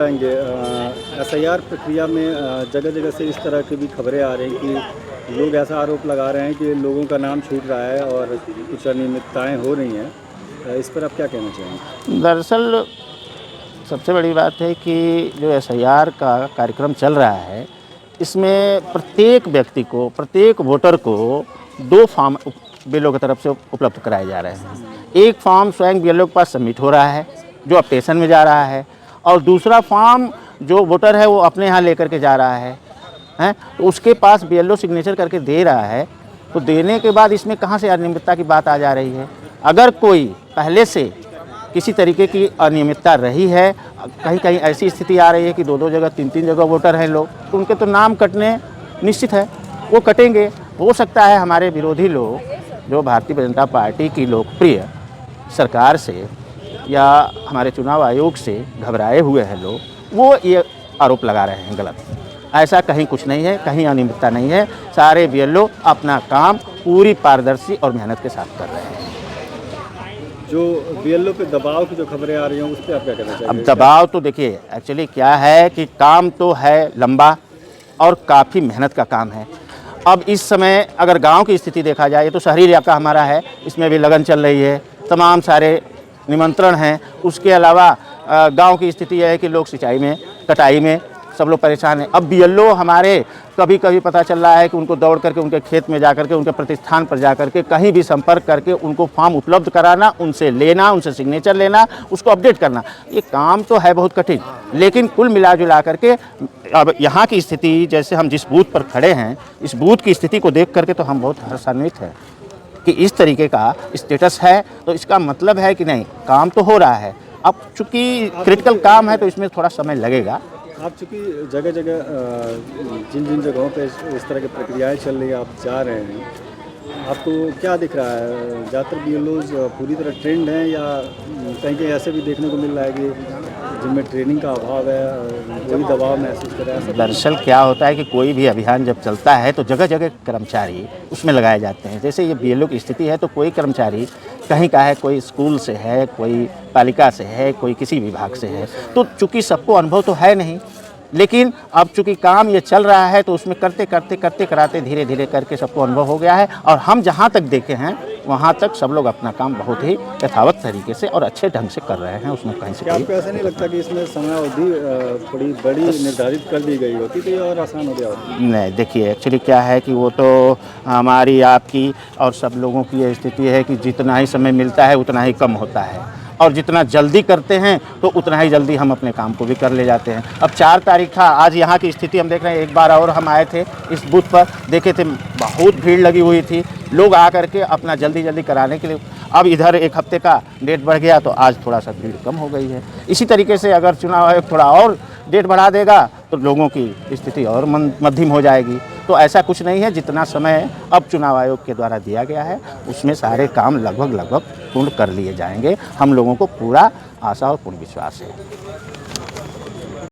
SIR प्रक्रिया में जगह जगह से इस तरह की भी खबरें आ रही हैं कि लोग ऐसा आरोप लगा रहे हैं कि लोगों का नाम छूट रहा है और कुछ अनियमितताएं हो रही हैं। इस पर आप क्या कहना चाहेंगे? दरअसल सबसे बड़ी बात है कि जो एसआईआर का कार्यक्रम चल रहा है, इसमें प्रत्येक व्यक्ति को, प्रत्येक वोटर को 2 फॉर्म बीएलओ की तरफ से उपलब्ध कराए जा रहे हैं। एक फॉर्म स्वयं बीएलओ के पास सबमिट हो रहा है, जो अब स्टेशन में जा रहा है, और दूसरा फॉर्म जो वोटर है वो अपने यहाँ लेकर के जा रहा है, तो उसके पास बीएलओ सिग्नेचर करके दे रहा है। तो देने के बाद इसमें कहाँ से अनियमितता की बात आ जा रही है? अगर कोई पहले से किसी तरीके की अनियमितता रही है, कहीं कहीं ऐसी स्थिति आ रही है कि 2-2 जगह 3-3 जगह वोटर हैं लोग, तो उनके तो नाम कटने निश्चित है, वो कटेंगे। हो सकता है हमारे विरोधी लोग, जो भारतीय जनता पार्टी की लोकप्रिय सरकार से या हमारे चुनाव आयोग से घबराए हुए हैं लोग, वो ये आरोप लगा रहे हैं गलत। ऐसा कहीं कुछ नहीं है, कहीं अनियमितता नहीं है। सारे बीएलओ अपना काम पूरी पारदर्शी और मेहनत के साथ कर रहे हैं। जो बीएलओ पे दबाव की जो खबरें आ रही हैं उस पर आप क्या कहना चाहेंगे? अब दबाव तो देखिए, एक्चुअली क्या है कि काम तो है लंबा और काफ़ी मेहनत का काम है। अब इस समय अगर गांव की स्थिति देखा जाए, ये तो शहरी इलाका हमारा है, इसमें भी लगन चल रही है, तमाम सारे निमंत्रण हैं। उसके अलावा गांव की स्थिति यह है कि लोग सिंचाई में, कटाई में सब लोग परेशान हैं। अब बीएलओ हमारे कभी कभी पता चल रहा है कि उनको दौड़ करके उनके खेत में जा करके, उनके प्रतिष्ठान पर जा करके, कहीं भी संपर्क करके उनको फॉर्म उपलब्ध कराना, उनसे लेना, उनसे सिग्नेचर लेना, उसको अपडेट करना, ये काम तो है बहुत कठिन। लेकिन कुल मिला जुला करके अब यहाँ की स्थिति, जैसे हम जिस बूथ पर खड़े हैं, इस बूथ की स्थिति को देख करके तो हम बहुत हर्षान्वित हैं कि इस तरीके का स्टेटस है। तो इसका मतलब है कि नहीं, काम तो हो रहा है। अब चूँकि क्रिटिकल काम है तो इसमें थोड़ा समय लगेगा। आप चूँकि जगह जगह जिन जिन जगहों पे इस तरह की प्रक्रियाएं चल रही हैं, आप जा रहे हैं, आपको क्या दिख रहा है? ज़्यादातर बीएलओज पूरी तरह ट्रेंड हैं या कहीं कहीं ऐसे भी देखने को मिल रहा है कि जिनमें ट्रेनिंग का अभाव है, वही दबाव महसूस कर रहा है? दरअसल क्या होता है कि कोई भी अभियान जब चलता है तो जगह जगह कर्मचारी उसमें लगाए जाते हैं। जैसे ये बीएलओ की स्थिति है तो कोई कर्मचारी कहीं का है, कोई स्कूल से है, कोई पालिका से है, कोई किसी विभाग से है। तो चूँकि सबको अनुभव तो है नहीं, लेकिन अब चूँकि काम ये चल रहा है तो उसमें करते कराते धीरे धीरे करके सबको अनुभव हो गया है। और हम जहाँ तक देखे हैं वहाँ तक सब लोग अपना काम बहुत ही यथावत तरीके से और अच्छे ढंग से कर रहे हैं। उसमें कहीं से आपको ऐसा नहीं लगता कि इसमें समय अवधि थोड़ी बड़ी निर्धारित कर दी गई होती तो ये और आसान हो गया होता? नहीं, देखिए एक्चुअली क्या है कि वो तो हमारी, आपकी और सब लोगों की ये स्थिति है कि जितना ही समय मिलता है उतना ही कम होता है, और जितना जल्दी करते हैं तो उतना ही जल्दी हम अपने काम को भी कर ले जाते हैं। अब 4 तारीख था, आज यहाँ की स्थिति हम देख रहे हैं। एक बार और हम आए थे इस बूथ पर, देखे थे बहुत भीड़ लगी हुई थी, लोग आ करके अपना जल्दी कराने के लिए। अब इधर 1 हफ्ते का डेट बढ़ गया तो आज थोड़ा सा भीड़ कम हो गई है। इसी तरीके से अगर चुनाव आयोग थोड़ा और डेट बढ़ा देगा तो लोगों की स्थिति और मध्यम हो जाएगी। तो ऐसा कुछ नहीं है, जितना समय अब चुनाव आयोग के द्वारा दिया गया है उसमें सारे काम लगभग पूर्ण कर लिए जाएंगे। हम लोगों को पूरा आशा और पूर्ण विश्वास है।